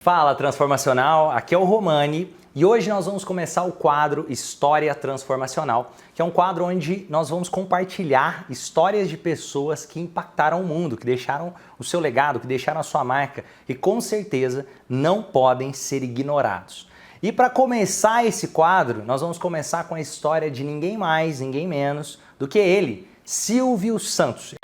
Fala Transformacional, aqui é o Romani e hoje nós vamos começar o quadro História Transformacional, que é um quadro onde nós vamos compartilhar histórias de pessoas que impactaram o mundo, que deixaram o seu legado, que deixaram a sua marca e com certeza não podem ser ignorados. E para começar esse quadro, nós vamos começar com a história de ninguém mais, ninguém menos do que ele, Silvio Santos.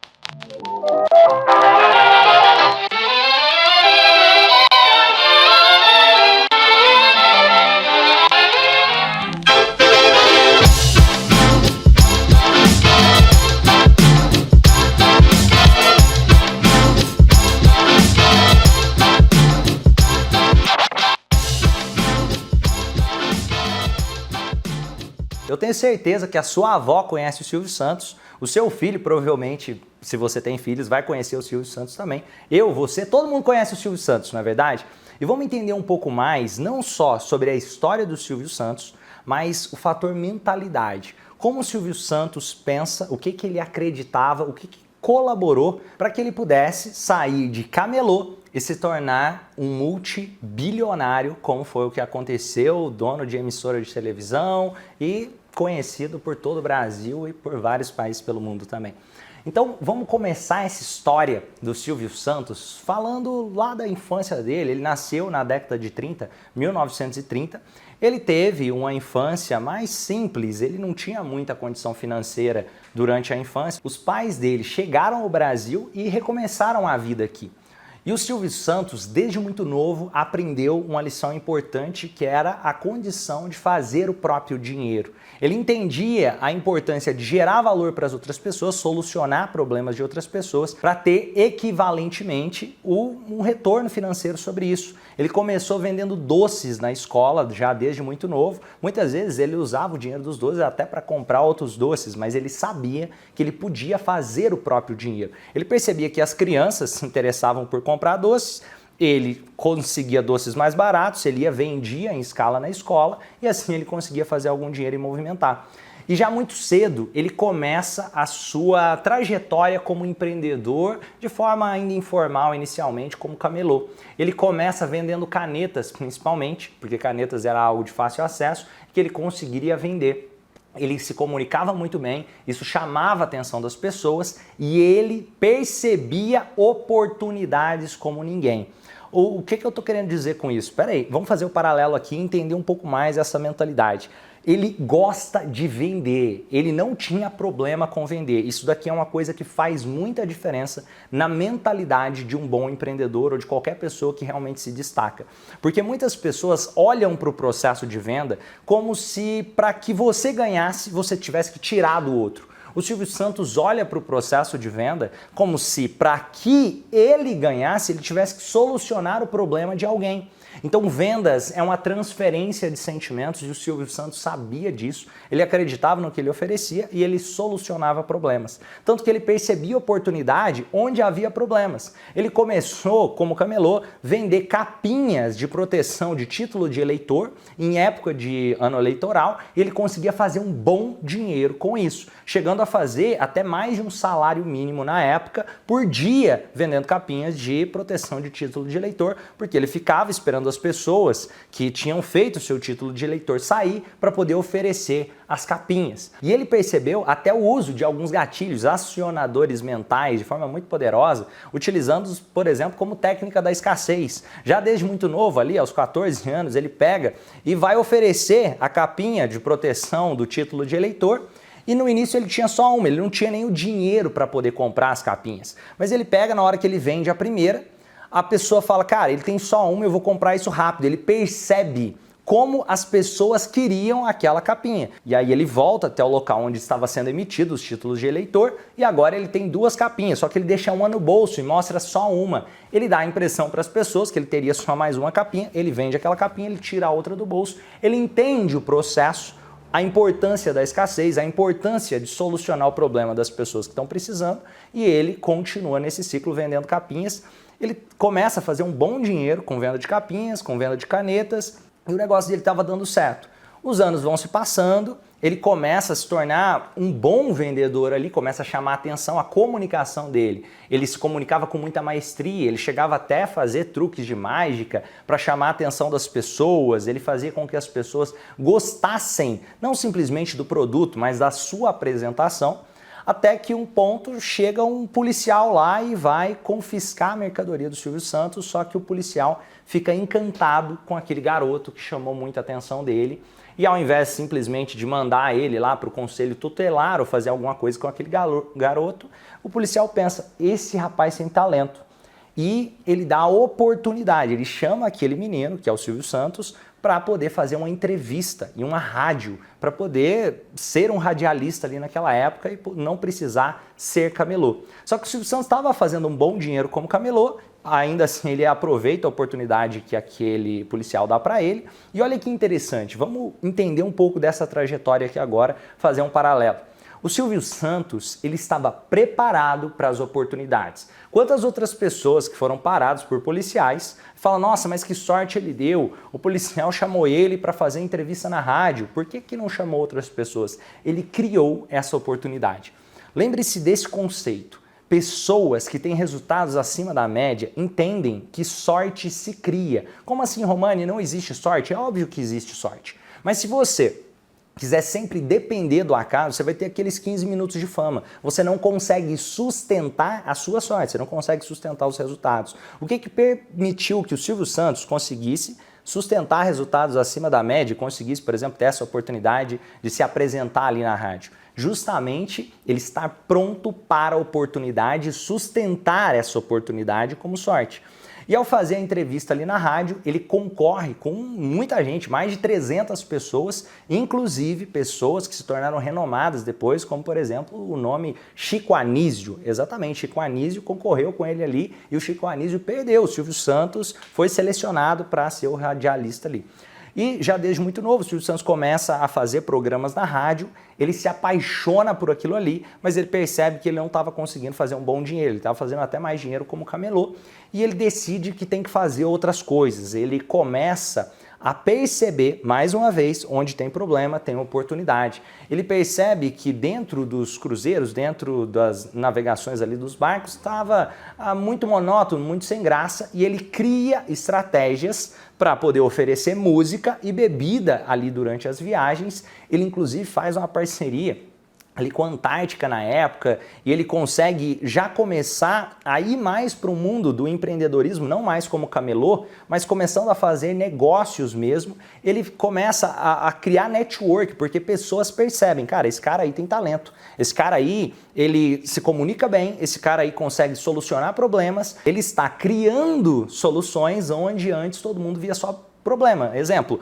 Eu tenho certeza que a sua avó conhece o Silvio Santos, o seu filho provavelmente, se você tem filhos, vai conhecer o Silvio Santos também. Eu, você, todo mundo conhece o Silvio Santos, não é verdade? E vamos entender um pouco mais, não só sobre a história do Silvio Santos, mas o fator mentalidade. Como o Silvio Santos pensa, o que ele acreditava, o que colaborou para que ele pudesse sair de camelô e se tornar um multibilionário, como foi o que aconteceu, dono de emissora de televisão e conhecido por todo o Brasil e por vários países pelo mundo também. Então vamos começar essa história do Silvio Santos falando lá da infância dele. Ele nasceu na década de 30, 1930. Ele teve uma infância mais simples, ele não tinha muita condição financeira durante a infância. Os pais dele chegaram ao Brasil e recomeçaram a vida aqui. E o Silvio Santos, desde muito novo, aprendeu uma lição importante que era a condição de fazer o próprio dinheiro. Ele entendia a importância de gerar valor para as outras pessoas, solucionar problemas de outras pessoas, para ter equivalentemente um retorno financeiro sobre isso. Ele começou vendendo doces na escola, já desde muito novo. Muitas vezes ele usava o dinheiro dos doces até para comprar outros doces, mas ele sabia que ele podia fazer o próprio dinheiro. Ele percebia que as crianças se interessavam por comprar doces, ele conseguia doces mais baratos, ele ia vendia em escala na escola e assim ele conseguia fazer algum dinheiro e movimentar. E já muito cedo ele começa a sua trajetória como empreendedor de forma ainda informal inicialmente como camelô. Ele começa vendendo canetas principalmente, porque canetas era algo de fácil acesso que ele conseguiria vender. Ele se comunicava muito bem, isso chamava a atenção das pessoas e ele percebia oportunidades como ninguém. O que eu estou querendo dizer com isso? Espera aí, vamos fazer o paralelo aqui e entender um pouco mais essa mentalidade. Ele gosta de vender, ele não tinha problema com vender. Isso daqui é uma coisa que faz muita diferença na mentalidade de um bom empreendedor ou de qualquer pessoa que realmente se destaca. Porque muitas pessoas olham para o processo de venda como se para que você ganhasse, você tivesse que tirar do outro. O Silvio Santos olha para o processo de venda como se para que ele ganhasse, ele tivesse que solucionar o problema de alguém. Então vendas é uma transferência de sentimentos e o Silvio Santos sabia disso, ele acreditava no que ele oferecia e ele solucionava problemas. Tanto que ele percebia oportunidade onde havia problemas. Ele começou, como camelô, vender capinhas de proteção de título de eleitor em época de ano eleitoral e ele conseguia fazer um bom dinheiro com isso, chegando a fazer até mais de um salário mínimo na época por dia vendendo capinhas de proteção de título de eleitor, porque ele ficava esperando as pessoas que tinham feito o seu título de eleitor sair para poder oferecer as capinhas. E ele percebeu até o uso de alguns gatilhos acionadores mentais de forma muito poderosa, utilizando-os, por exemplo, como técnica da escassez. Já desde muito novo, ali aos 14 anos, ele pega e vai oferecer a capinha de proteção do título de eleitor. E no início ele tinha só uma, ele não tinha nem o dinheiro para poder comprar as capinhas. Mas ele pega, na hora que ele vende a primeira, a pessoa fala, cara, ele tem só uma, eu vou comprar isso rápido. Ele percebe como as pessoas queriam aquela capinha. E aí ele volta até o local onde estava sendo emitido os títulos de eleitor e agora ele tem duas capinhas, só que ele deixa uma no bolso e mostra só uma. Ele dá a impressão para as pessoas que ele teria só mais uma capinha, ele vende aquela capinha, ele tira a outra do bolso, ele entende o processo, a importância da escassez, a importância de solucionar o problema das pessoas que estão precisando e ele continua nesse ciclo vendendo capinhas. Ele começa a fazer um bom dinheiro com venda de capinhas, com venda de canetas e o negócio dele estava dando certo. Os anos vão se passando, ele começa a se tornar um bom vendedor ali, começa a chamar a atenção, a comunicação dele. Ele se comunicava com muita maestria, ele chegava até a fazer truques de mágica para chamar a atenção das pessoas, ele fazia com que as pessoas gostassem, não simplesmente do produto, mas da sua apresentação, até que um ponto chega um policial lá e vai confiscar a mercadoria do Silvio Santos, só que o policial fica encantado com aquele garoto que chamou muita atenção dele, e ao invés simplesmente de mandar ele lá para o conselho tutelar ou fazer alguma coisa com aquele garoto, o policial pensa, esse rapaz tem talento. E ele dá a oportunidade, ele chama aquele menino, que é o Silvio Santos, para poder fazer uma entrevista em uma rádio, para poder ser um radialista ali naquela época e não precisar ser camelô. Só que o Silvio Santos estava fazendo um bom dinheiro como camelô, ainda assim ele aproveita a oportunidade que aquele policial dá para ele. E olha que interessante, vamos entender um pouco dessa trajetória aqui agora, fazer um paralelo. O Silvio Santos, ele estava preparado para as oportunidades. Quantas outras pessoas que foram paradas por policiais falam, nossa, mas que sorte ele deu, o policial chamou ele para fazer entrevista na rádio, por que não chamou outras pessoas? Ele criou essa oportunidade. Lembre-se desse conceito. Pessoas que têm resultados acima da média entendem que sorte se cria. Como assim, Romani, não existe sorte? É óbvio que existe sorte. Mas se você quiser sempre depender do acaso, você vai ter aqueles 15 minutos de fama. Você não consegue sustentar a sua sorte, você não consegue sustentar os resultados. O que permitiu que o Silvio Santos conseguisse sustentar resultados acima da média, conseguisse, por exemplo, ter essa oportunidade de se apresentar ali na rádio? Justamente ele estar pronto para a oportunidade, sustentar essa oportunidade como sorte. E ao fazer a entrevista ali na rádio, ele concorre com muita gente, mais de 300 pessoas, inclusive pessoas que se tornaram renomadas depois, como por exemplo o nome Chico Anísio. Exatamente, Chico Anísio concorreu com ele ali e o Chico Anísio perdeu. O Silvio Santos foi selecionado para ser o radialista ali. E já desde muito novo, o Silvio Santos começa a fazer programas na rádio, ele se apaixona por aquilo ali, mas ele percebe que ele não estava conseguindo fazer um bom dinheiro, ele estava fazendo até mais dinheiro como camelô, e ele decide que tem que fazer outras coisas. Ele começa a perceber, mais uma vez, onde tem problema, tem oportunidade. Ele percebe que dentro dos cruzeiros, dentro das navegações ali dos barcos, estava muito monótono, muito sem graça, e ele cria estratégias para poder oferecer música e bebida ali durante as viagens. Ele inclusive faz uma parceria ali com a Antártica na época, e ele consegue já começar a ir mais para o mundo do empreendedorismo, não mais como camelô, mas começando a fazer negócios mesmo. Ele começa a criar network, porque pessoas percebem, cara, esse cara aí tem talento, esse cara aí, ele se comunica bem, esse cara aí consegue solucionar problemas, ele está criando soluções onde antes todo mundo via só problema. Exemplo,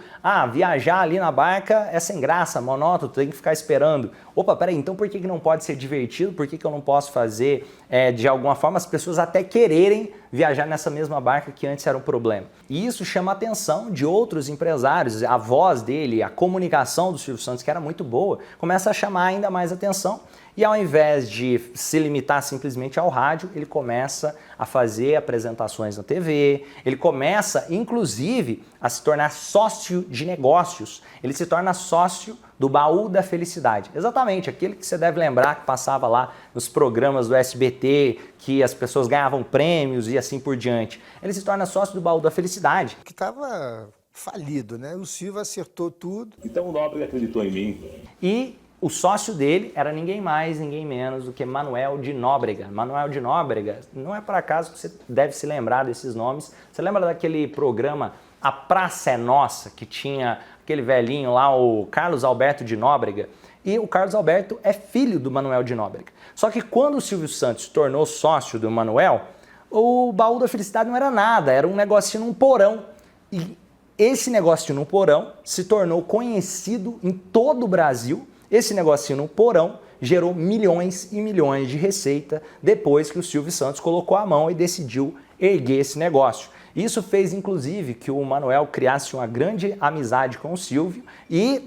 viajar ali na barca é sem graça, monótono, tem que ficar esperando. Opa, peraí, então por que não pode ser divertido? Por que eu não posso fazer, de alguma forma, as pessoas até quererem viajar nessa mesma barca que antes era um problema? E isso chama a atenção de outros empresários, a voz dele, a comunicação do Silvio Santos, que era muito boa, começa a chamar ainda mais atenção. E ao invés de se limitar simplesmente ao rádio, ele começa a fazer apresentações na TV, ele começa, inclusive, a se tornar sócio de negócios. Ele se torna sócio do Baú da Felicidade. Exatamente, aquele que você deve lembrar que passava lá nos programas do SBT, que as pessoas ganhavam prêmios e assim por diante. Ele se torna sócio do Baú da Felicidade. Que estava falido, né? O Silvio acertou tudo. Então o Nóbrega acreditou em mim. E o sócio dele era ninguém mais, ninguém menos do que Manuel de Nóbrega. Manuel de Nóbrega, não é por acaso que você deve se lembrar desses nomes. Você lembra daquele programa A Praça é Nossa, que tinha aquele velhinho lá, o Carlos Alberto de Nóbrega? E o Carlos Alberto é filho do Manuel de Nóbrega. Só que quando o Silvio Santos se tornou sócio do Manuel, o Baú da Felicidade não era nada, era um negocinho num porão. E esse negocinho no porão se tornou conhecido em todo o Brasil. Esse negocinho no porão gerou milhões e milhões de receita depois que o Silvio Santos colocou a mão e decidiu erguer esse negócio. Isso fez, inclusive, que o Manuel criasse uma grande amizade com o Silvio e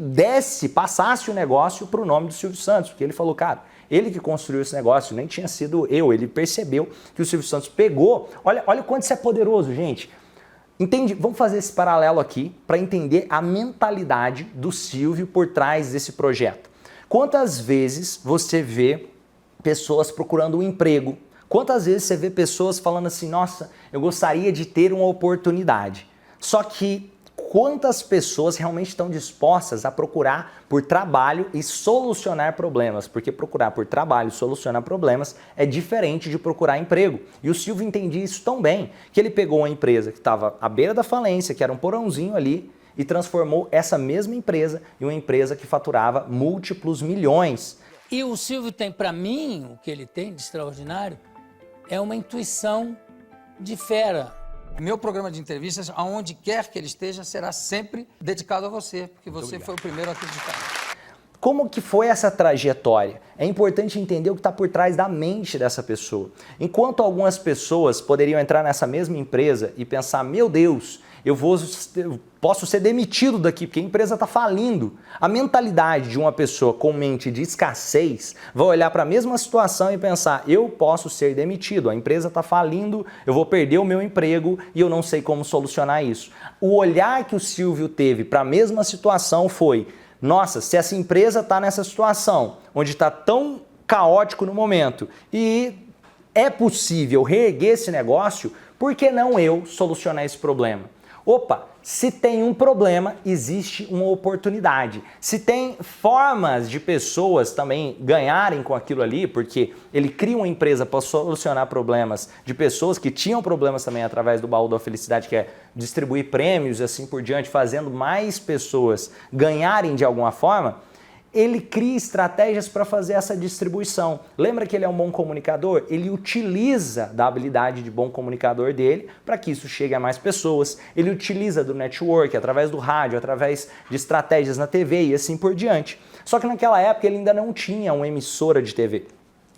passasse o negócio para o nome do Silvio Santos, porque ele falou, cara, ele que construiu esse negócio, nem tinha sido eu, ele percebeu que o Silvio Santos pegou. Olha o quanto isso é poderoso, gente. Entende? Vamos fazer esse paralelo aqui para entender a mentalidade do Silvio por trás desse projeto. Quantas vezes você vê pessoas procurando um emprego? Quantas vezes você vê pessoas falando assim, nossa, eu gostaria de ter uma oportunidade. Só que quantas pessoas realmente estão dispostas a procurar por trabalho e solucionar problemas? Porque procurar por trabalho e solucionar problemas é diferente de procurar emprego. E o Silvio entendia isso tão bem que ele pegou uma empresa que estava à beira da falência, que era um porãozinho ali, e transformou essa mesma empresa em uma empresa que faturava múltiplos milhões. E o Silvio tem, para mim, o que ele tem de extraordinário é uma intuição de fera. Meu programa de entrevistas, aonde quer que ele esteja, será sempre dedicado a você, porque você foi o primeiro a acreditar. Como que foi essa trajetória? É importante entender o que está por trás da mente dessa pessoa. Enquanto algumas pessoas poderiam entrar nessa mesma empresa e pensar, meu Deus, eu posso ser demitido daqui porque a empresa está falindo. A mentalidade de uma pessoa com mente de escassez vai olhar para a mesma situação e pensar, eu posso ser demitido, a empresa está falindo, eu vou perder o meu emprego e eu não sei como solucionar isso. O olhar que o Silvio teve para a mesma situação foi, nossa, se essa empresa está nessa situação, onde está tão caótico no momento e é possível reerguer esse negócio, por que não eu solucionar esse problema? Opa, se tem um problema, existe uma oportunidade. Se tem formas de pessoas também ganharem com aquilo ali, porque ele cria uma empresa para solucionar problemas de pessoas que tinham problemas também através do Baú da Felicidade, que é distribuir prêmios e assim por diante, fazendo mais pessoas ganharem de alguma forma, ele cria estratégias para fazer essa distribuição. Lembra que ele é um bom comunicador? Ele utiliza da habilidade de bom comunicador dele para que isso chegue a mais pessoas. Ele utiliza do network, através do rádio, através de estratégias na TV e assim por diante. Só que naquela época ele ainda não tinha uma emissora de TV.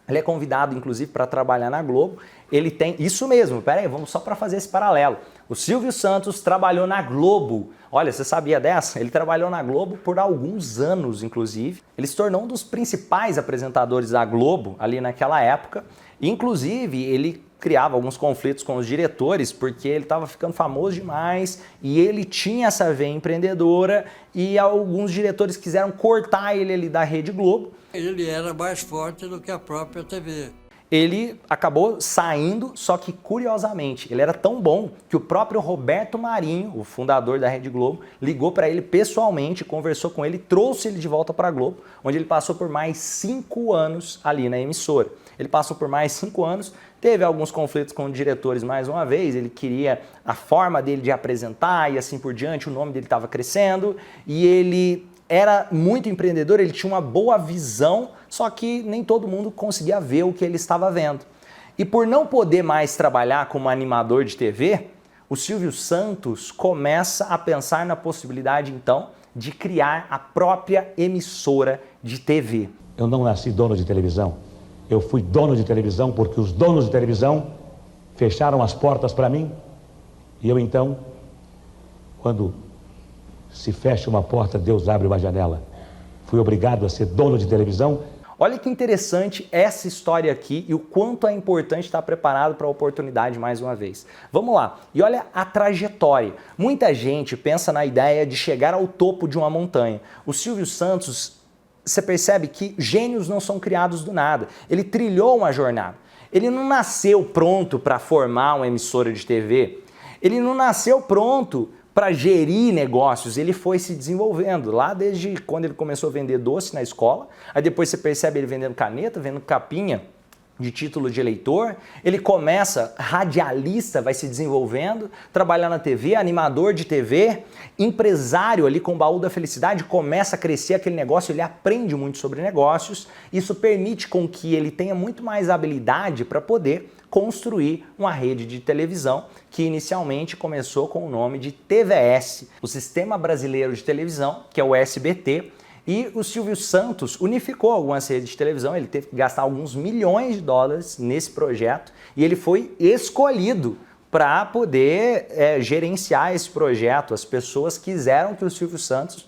Ele é convidado, inclusive, para trabalhar na Globo. Ele tem... Isso mesmo, peraí, vamos só para fazer esse paralelo. O Silvio Santos trabalhou na Globo. Olha, você sabia dessa? Ele trabalhou na Globo por alguns anos, inclusive. Ele se tornou um dos principais apresentadores da Globo ali naquela época. Inclusive, ele criava alguns conflitos com os diretores, porque ele estava ficando famoso demais e ele tinha essa veia empreendedora e alguns diretores quiseram cortar ele ali da Rede Globo. Ele era mais forte do que a própria TV. Ele acabou saindo, só que curiosamente, ele era tão bom que o próprio Roberto Marinho, o fundador da Rede Globo, ligou para ele pessoalmente, conversou com ele, trouxe ele de volta para a Globo, onde ele passou por mais 5 anos ali na emissora. Ele passou por mais 5 anos, teve alguns conflitos com diretores mais uma vez, ele queria a forma dele de apresentar e assim por diante, o nome dele estava crescendo e ele era muito empreendedor, ele tinha uma boa visão, só que nem todo mundo conseguia ver o que ele estava vendo. E por não poder mais trabalhar como animador de TV, o Silvio Santos começa a pensar na possibilidade, então, de criar a própria emissora de TV. Eu não nasci dono de televisão. Eu fui dono de televisão porque os donos de televisão fecharam as portas para mim. E eu, então, quando se fecha uma porta, Deus abre uma janela. Fui obrigado a ser dono de televisão. Olha que interessante essa história aqui e o quanto é importante estar preparado para a oportunidade mais uma vez. Vamos lá. E olha a trajetória. Muita gente pensa na ideia de chegar ao topo de uma montanha. O Silvio Santos, você percebe que gênios não são criados do nada. Ele trilhou uma jornada. Ele não nasceu pronto para formar uma emissora de TV. Ele não nasceu pronto para gerir negócios, ele foi se desenvolvendo lá desde quando ele começou a vender doce na escola, aí depois você percebe ele vendendo caneta, vendendo capinha de título de eleitor, ele começa radialista, vai se desenvolvendo, trabalhar na TV, animador de TV, empresário ali com o Baú da Felicidade, começa a crescer aquele negócio, ele aprende muito sobre negócios, isso permite com que ele tenha muito mais habilidade para poder construir uma rede de televisão que inicialmente começou com o nome de TVS, o Sistema Brasileiro de Televisão, que é o SBT, e o Silvio Santos unificou algumas redes de televisão, ele teve que gastar alguns milhões de dólares nesse projeto e ele foi escolhido para poder gerenciar esse projeto. As pessoas quiseram que o Silvio Santos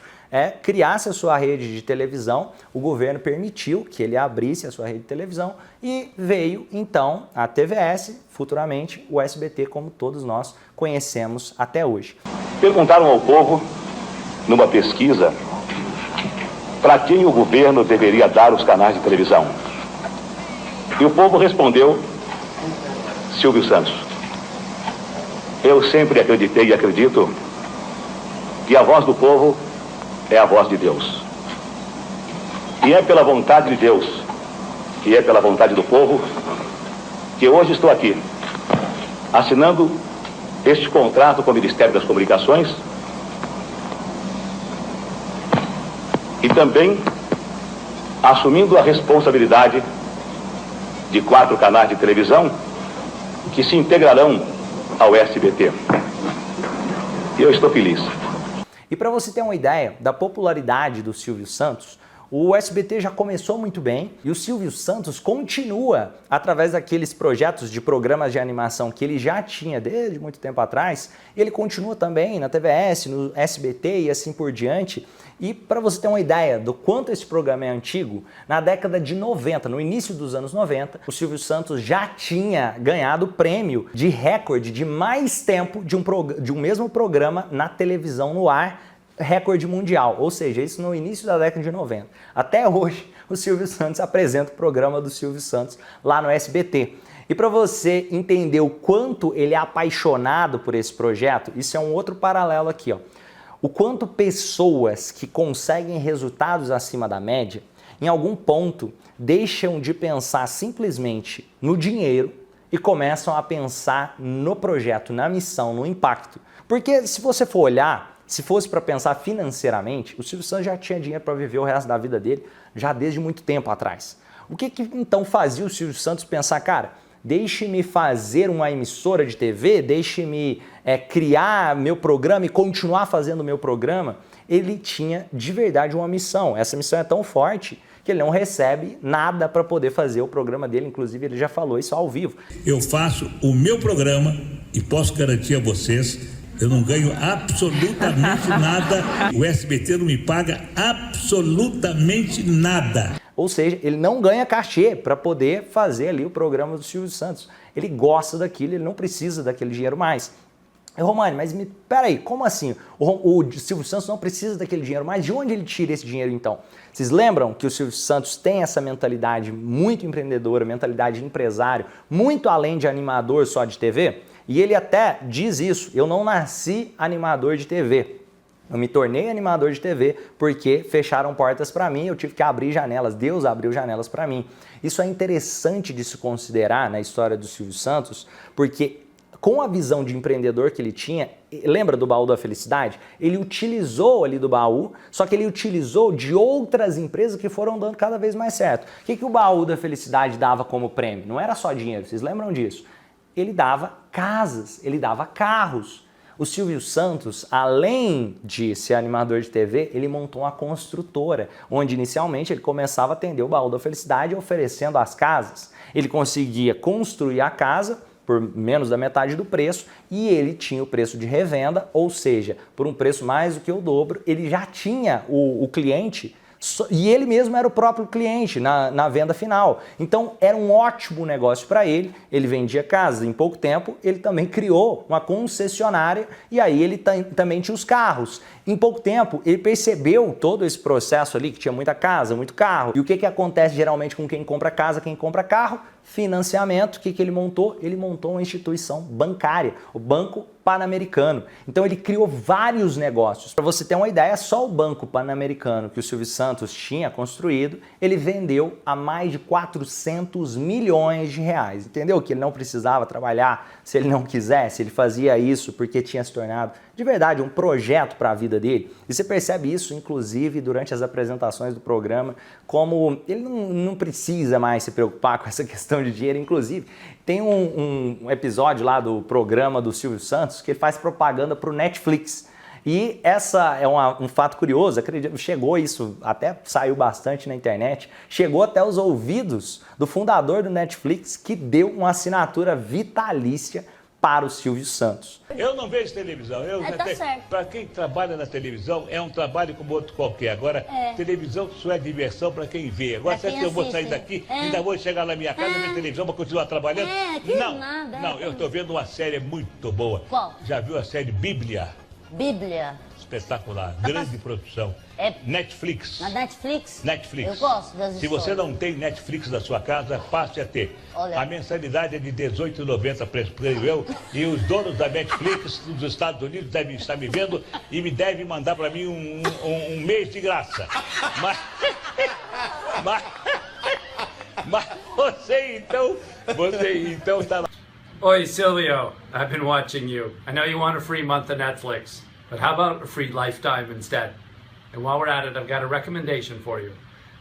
criasse a sua rede de televisão. O governo permitiu que ele abrisse a sua rede de televisão e veio então a TVS, futuramente o SBT, como todos nós conhecemos até hoje. Perguntaram ao povo, numa pesquisa, para quem o governo deveria dar os canais de televisão. E o povo respondeu: Silvio Santos. Eu sempre acreditei e acredito que a voz do povo é a voz de Deus. E é pela vontade de Deus, e é pela vontade do povo, que hoje estou aqui, assinando este contrato com o Ministério das Comunicações e também assumindo a responsabilidade de 4 canais de televisão que se integrarão ao SBT. E eu estou feliz. E para você ter uma ideia da popularidade do Silvio Santos, o SBT já começou muito bem e o Silvio Santos continua, através daqueles projetos de programas de animação que ele já tinha desde muito tempo atrás, ele continua também na TVS, no SBT e assim por diante. E para você ter uma ideia do quanto esse programa é antigo, na década de 90, no início dos anos 90, o Silvio Santos já tinha ganhado o prêmio de recorde de mais tempo de um mesmo programa na televisão no ar, recorde mundial, ou seja, isso no início da década de 90. Até hoje, o Silvio Santos apresenta o programa do Silvio Santos lá no SBT. E para você entender o quanto ele é apaixonado por esse projeto, isso é um outro paralelo aqui, ó. O quanto pessoas que conseguem resultados acima da média, em algum ponto, deixam de pensar simplesmente no dinheiro e começam a pensar no projeto, na missão, no impacto. Porque se você for olhar, se fosse para pensar financeiramente, o Silvio Santos já tinha dinheiro para viver o resto da vida dele já desde muito tempo atrás. O que então fazia o Silvio Santos pensar, cara, deixe-me fazer uma emissora de TV, deixe-me criar meu programa e continuar fazendo o meu programa? Ele tinha de verdade uma missão. Essa missão é tão forte que ele não recebe nada para poder fazer o programa dele. Inclusive, ele já falou isso ao vivo. Eu faço o meu programa e posso garantir a vocês, eu não ganho absolutamente nada. O SBT não me paga absolutamente nada. Ou seja, ele não ganha cachê para poder fazer ali o programa do Silvio Santos. Ele gosta daquilo, ele não precisa daquele dinheiro mais. Romani, mas peraí, como assim? O Silvio Santos não precisa daquele dinheiro mais? De onde ele tira esse dinheiro então? Vocês lembram que o Silvio Santos tem essa mentalidade muito empreendedora, mentalidade de empresário, muito além de animador só de TV? E ele até diz isso: eu não nasci animador de TV. Eu me tornei animador de TV porque fecharam portas para mim, eu tive que abrir janelas, Deus abriu janelas para mim. Isso é interessante de se considerar na história do Silvio Santos, porque com a visão de empreendedor que ele tinha, lembra do baú da felicidade? Ele utilizou ali do baú, só que ele utilizou de outras empresas que foram dando cada vez mais certo. O que o baú da felicidade dava como prêmio? Não era só dinheiro, vocês lembram disso? Ele dava casas, ele dava carros. O Silvio Santos, além de ser animador de TV, ele montou uma construtora, onde inicialmente ele começava a atender o baú da felicidade oferecendo as casas. Ele conseguia construir a casa por menos da metade do preço e ele tinha o preço de revenda, ou seja, por um preço mais do que o dobro, ele já tinha o cliente e ele mesmo era o próprio cliente na venda final. Então era um ótimo negócio para ele, ele vendia casas. Em pouco tempo ele também criou uma concessionária e aí ele também tinha os carros. Em pouco tempo ele percebeu todo esse processo ali, que tinha muita casa, muito carro. E o que acontece geralmente com quem compra casa, quem compra carro? Financiamento. O que ele montou? Ele montou uma instituição bancária, o Banco Pan-Americano. Então ele criou vários negócios. Para você ter uma ideia, só o Banco Pan-Americano que o Silvio Santos tinha construído, ele vendeu a mais de 400 milhões de reais. Entendeu? Que ele não precisava trabalhar se ele não quisesse, ele fazia isso porque tinha se tornado de verdade um projeto para a vida dele. E você percebe isso, inclusive, durante as apresentações do programa, como ele não precisa mais se preocupar com essa questão de dinheiro. Inclusive, tem um episódio lá do programa do Silvio Santos que ele faz propaganda para o Netflix. E essa é um fato curioso, acredito, chegou isso, até saiu bastante na internet, chegou até os ouvidos do fundador do Netflix, que deu uma assinatura vitalícia para o Silvio Santos. Eu não vejo televisão. Tá certo. Para quem trabalha na televisão, é um trabalho como outro qualquer. Agora, televisão só é diversão para quem vê. Agora, Pra será quem que eu vou sair assiste. daqui, ainda vou chegar na minha casa, ver televisão para continuar trabalhando? que Não, nada, não, eu estou vendo uma série muito boa. Qual? Já viu a série Bíblia? Bíblia. Espetacular, grande produção. É- Netflix. Na Netflix? Netflix. Eu gosto das Se você histórias. não tem Netflix na sua casa, passe a ter. Olha. A mensalidade é de R$18,90, creio eu, e os donos da Netflix dos Estados Unidos devem estar me vendo e me devem mandar para mim um mês de graça. Mas você então tá lá. Oi, Silvio. I've been watching you. I know you want a free month of Netflix, but how about a free lifetime instead? And while we're at it, I've got a recommendation for you.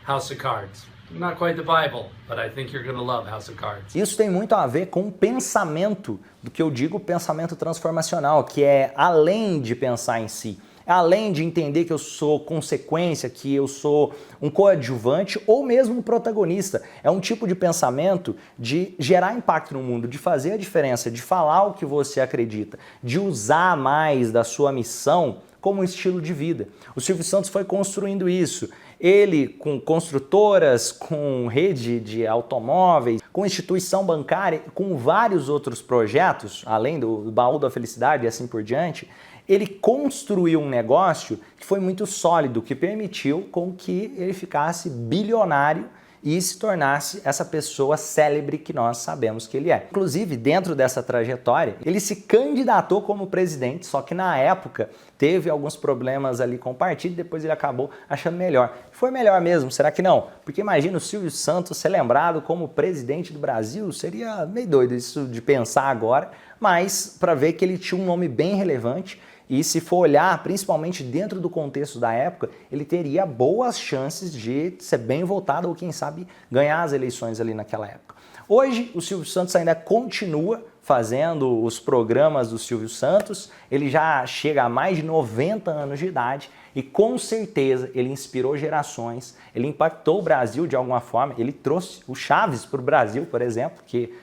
House of Cards. Not quite the Bible, but I think you're going to love House of Cards. Isso tem muito a ver com o pensamento, do que eu digo pensamento transformacional, que é além de pensar em si. Além de entender que eu sou consequência, que eu sou um coadjuvante ou mesmo um protagonista. É um tipo de pensamento de gerar impacto no mundo, de fazer a diferença, de falar o que você acredita, de usar mais da sua missão como um estilo de vida. O Silvio Santos foi construindo isso. Ele com construtoras, com rede de automóveis, com instituição bancária, com vários outros projetos, além do Baú da Felicidade e assim por diante, ele construiu um negócio que foi muito sólido, que permitiu com que ele ficasse bilionário e se tornasse essa pessoa célebre que nós sabemos que ele é. Inclusive, dentro dessa trajetória, ele se candidatou como presidente, só que na época teve alguns problemas ali com o partido, depois ele acabou achando melhor. Foi melhor mesmo, será que não? Porque imagina o Silvio Santos ser lembrado como presidente do Brasil, seria meio doido isso de pensar agora, mas para ver que ele tinha um nome bem relevante. E se for olhar, principalmente dentro do contexto da época, ele teria boas chances de ser bem votado ou, quem sabe, ganhar as eleições ali naquela época. Hoje, o Silvio Santos ainda continua fazendo os programas do Silvio Santos, ele já chega a mais de 90 anos de idade e com certeza ele inspirou gerações, ele impactou o Brasil de alguma forma, ele trouxe o Chaves para o Brasil, por exemplo, que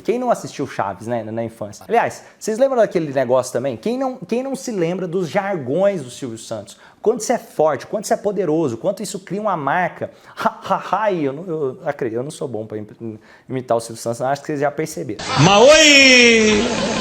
quem não assistiu Chaves, né, na infância? Aliás, vocês lembram daquele negócio também? Quem não se lembra dos jargões do Silvio Santos? Quanto isso é forte, quanto isso é poderoso, quanto isso cria uma marca. Eu não sou bom para imitar o Silvio Santos, acho que vocês já perceberam.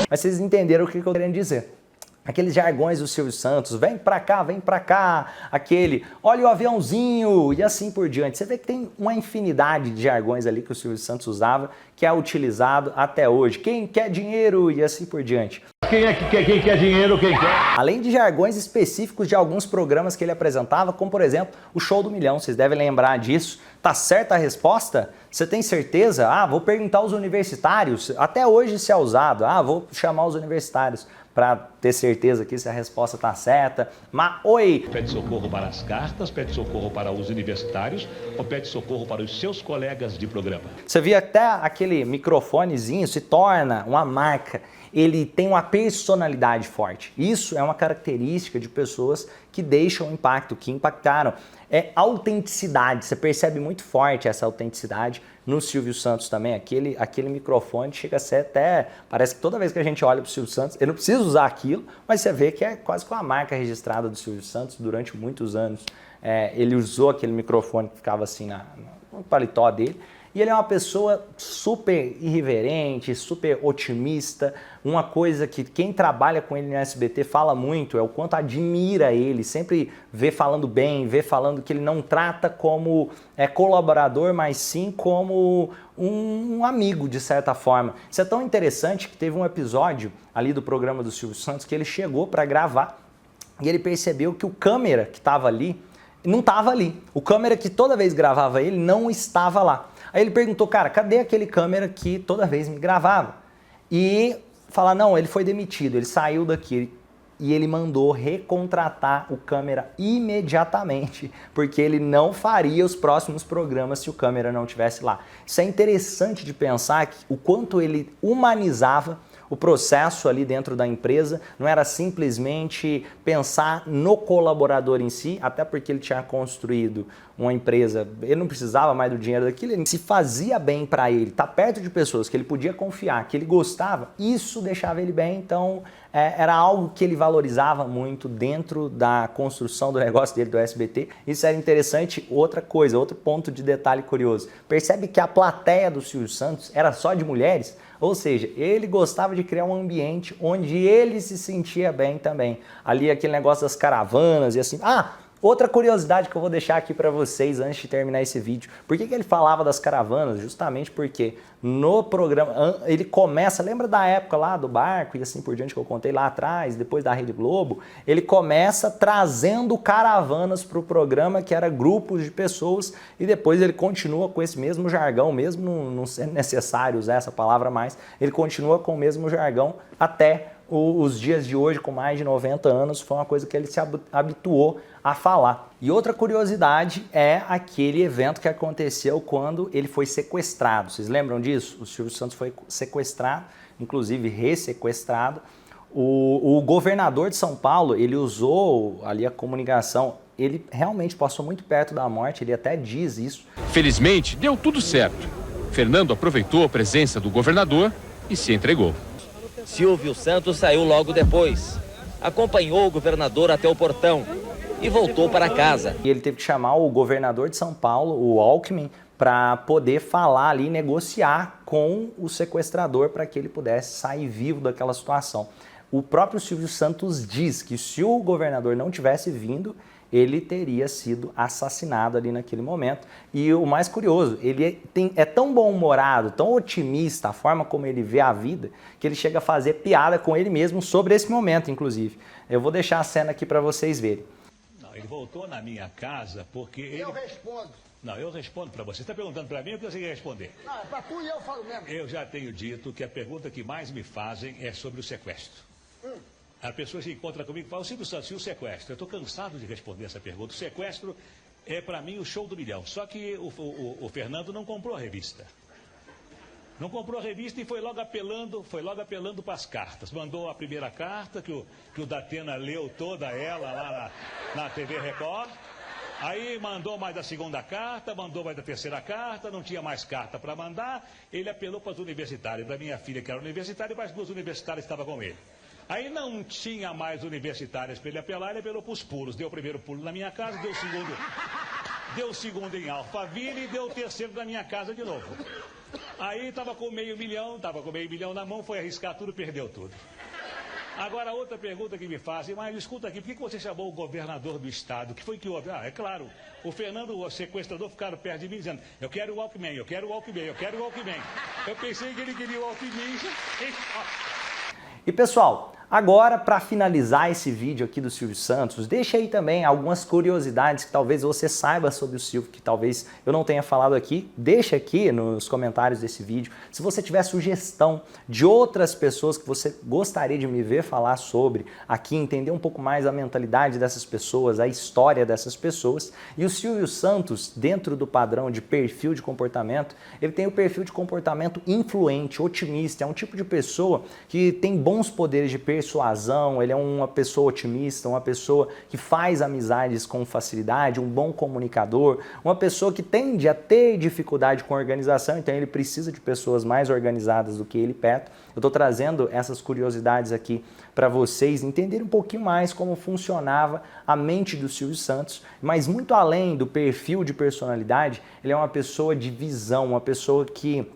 Mas vocês entenderam o que eu tô querendo dizer. Aqueles jargões do Silvio Santos, vem pra cá, aquele, olha o aviãozinho e assim por diante. Você vê que tem uma infinidade de jargões ali que o Silvio Santos usava, que é utilizado até hoje. Quem quer dinheiro e assim por diante. Quem quer dinheiro, quem quer? Além de jargões específicos de alguns programas que ele apresentava, como por exemplo o Show do Milhão, vocês devem lembrar disso. Tá certa a resposta? Você tem certeza? Ah, vou perguntar aos universitários, até hoje se é usado. Ah, vou chamar os universitários para ter certeza que se a resposta está certa. Mas, oi! Pede socorro para as cartas, pede socorro para os universitários ou pede socorro para os seus colegas de programa? Você vê até aquele microfonezinho se torna uma marca. Ele tem uma personalidade forte. Isso é uma característica de pessoas que deixam impacto, que impactaram. É autenticidade, você percebe muito forte essa autenticidade no Silvio Santos também. Aquele microfone chega a ser até... Parece que toda vez que a gente olha para o Silvio Santos, ele não precisa usar aquilo, mas você vê que é quase com a marca registrada do Silvio Santos durante muitos anos. Ele usou aquele microfone que ficava assim no paletó dele. E ele é uma pessoa super irreverente, super otimista. Uma coisa que quem trabalha com ele no SBT fala muito é o quanto admira ele, sempre vê falando bem, vê falando que ele não trata como colaborador, mas sim como um amigo, de certa forma. Isso é tão interessante que teve um episódio ali do programa do Silvio Santos que ele chegou para gravar e ele percebeu que o câmera que estava ali não estava ali. O câmera que toda vez gravava ele não estava lá. Aí ele perguntou, cara, cadê aquele câmera que toda vez me gravava? E falar, não, ele foi demitido, ele saiu daqui e ele mandou recontratar o câmera imediatamente, porque ele não faria os próximos programas se o câmera não estivesse lá. Isso é interessante de pensar o quanto ele humanizava o processo ali dentro da empresa, não era simplesmente pensar no colaborador em si, até porque ele tinha construído uma empresa, ele não precisava mais do dinheiro daquilo, ele se fazia bem para ele, tá perto de pessoas que ele podia confiar, que ele gostava, isso deixava ele bem, então era algo que ele valorizava muito dentro da construção do negócio dele do SBT. Isso era interessante. Outra coisa, outro ponto de detalhe curioso, percebe que a plateia do Silvio Santos era só de mulheres? Ou seja, ele gostava de criar um ambiente onde ele se sentia bem também. Ali aquele negócio das caravanas e assim. Outra curiosidade que eu vou deixar aqui para vocês antes de terminar esse vídeo. Por que ele falava das caravanas? Justamente porque no programa, ele começa, lembra da época lá do barco e assim por diante que eu contei lá atrás, depois da Rede Globo, ele começa trazendo caravanas para o programa, que era grupos de pessoas, e depois ele continua com esse mesmo jargão, mesmo não sendo necessário usar essa palavra mais, ele continua com o mesmo jargão até os dias de hoje, com mais de 90 anos, foi uma coisa que ele se habituou a falar. E outra curiosidade é aquele evento que aconteceu quando ele foi sequestrado. Vocês lembram disso? O Silvio Santos foi sequestrado, inclusive ressequestrado. O governador de São Paulo, ele usou ali a comunicação, ele realmente passou muito perto da morte, ele até diz isso. Felizmente, deu tudo certo. Fernando aproveitou a presença do governador e se entregou. Silvio Santos saiu logo depois, acompanhou o governador até o portão e voltou para casa. E ele teve que chamar o governador de São Paulo, o Alckmin, para poder falar ali, negociar com o sequestrador para que ele pudesse sair vivo daquela situação. O próprio Silvio Santos diz que se o governador não tivesse vindo, ele teria sido assassinado ali naquele momento. E o mais curioso, ele é tão bom-humorado, tão otimista, a forma como ele vê a vida, que ele chega a fazer piada com ele mesmo sobre esse momento, inclusive. Eu vou deixar a cena aqui para vocês verem. Não, ele voltou na minha casa porque ele... Eu respondo. Não, eu respondo para você. Você está perguntando para mim o que você quer responder? Não, é para tu e eu falo mesmo. Eu já tenho dito que a pergunta que mais me fazem é sobre o sequestro. A pessoa se encontra comigo e fala, Silvio Santos, e o sequestro? Eu estou cansado de responder essa pergunta. O sequestro é, para mim, o show do milhão. Só que o Fernando não comprou a revista. Não comprou a revista e foi logo apelando para as cartas. Mandou a primeira carta, que o Datena leu toda ela lá na TV Record. Aí mandou mais da segunda carta, mandou mais da terceira carta, não tinha mais carta para mandar. Ele apelou para as universitárias, da minha filha que era universitária, e mais 2 universitárias estavam com ele. Aí não tinha mais universitárias para ele apelar, ele apelou para os pulos. Deu o primeiro pulo na minha casa, deu o segundo em Alphaville e deu o terceiro na minha casa de novo. Aí estava com meio milhão na mão, foi arriscar tudo, perdeu tudo. Agora, outra pergunta que me fazem, mas escuta aqui, por que você chamou o governador do estado? O que foi que houve? É claro, o Fernando, o sequestrador, ficaram perto de mim dizendo, eu quero o Alckmin, eu quero o Alckmin, eu quero o Alckmin. Eu pensei que ele queria o Alckmin. E pessoal, agora para finalizar esse vídeo aqui do Silvio Santos, deixa aí também algumas curiosidades que talvez você saiba sobre o Silvio, que talvez eu não tenha falado aqui. Deixa aqui nos comentários desse vídeo. Se você tiver sugestão de outras pessoas que você gostaria de me ver falar sobre aqui, entender um pouco mais a mentalidade dessas pessoas, a história dessas pessoas. E o Silvio Santos, dentro do padrão de perfil de comportamento, ele tem o perfil de comportamento influente, otimista. É um tipo de pessoa que tem bons poderes de persuasão, ele é uma pessoa otimista, uma pessoa que faz amizades com facilidade, um bom comunicador, uma pessoa que tende a ter dificuldade com organização, então ele precisa de pessoas mais organizadas do que ele perto. Eu estou trazendo essas curiosidades aqui para vocês entenderem um pouquinho mais como funcionava a mente do Silvio Santos, mas muito além do perfil de personalidade, ele é uma pessoa de visão, uma pessoa que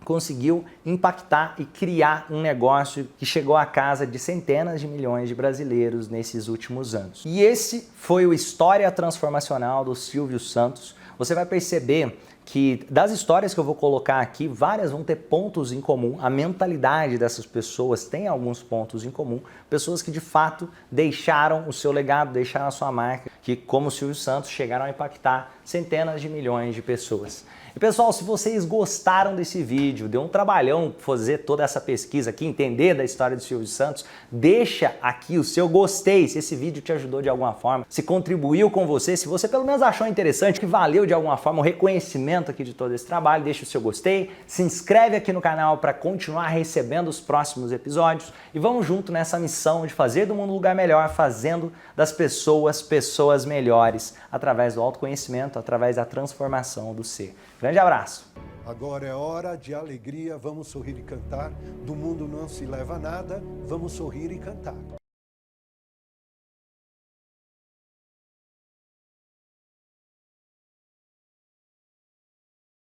conseguiu impactar e criar um negócio que chegou à casa de centenas de milhões de brasileiros nesses últimos anos. E esse foi o História Transformacional do Silvio Santos. Você vai perceber que das histórias que eu vou colocar aqui, várias vão ter pontos em comum. A mentalidade dessas pessoas tem alguns pontos em comum. Pessoas que de fato deixaram o seu legado, deixaram a sua marca, que como o Silvio Santos chegaram a impactar centenas de milhões de pessoas. E pessoal, se vocês gostaram desse vídeo, deu um trabalhão fazer toda essa pesquisa aqui, entender da história do Silvio Santos, deixa aqui o seu gostei, se esse vídeo te ajudou de alguma forma, se contribuiu com você, se você pelo menos achou interessante, que valeu de alguma forma o reconhecimento aqui de todo esse trabalho, deixa o seu gostei, se inscreve aqui no canal para continuar recebendo os próximos episódios e vamos junto nessa missão de fazer do mundo um lugar melhor, fazendo das pessoas melhores, através do autoconhecimento, através da transformação do ser. Grande abraço! Agora é hora de alegria, vamos sorrir e cantar. Do mundo não se leva nada, vamos sorrir e cantar.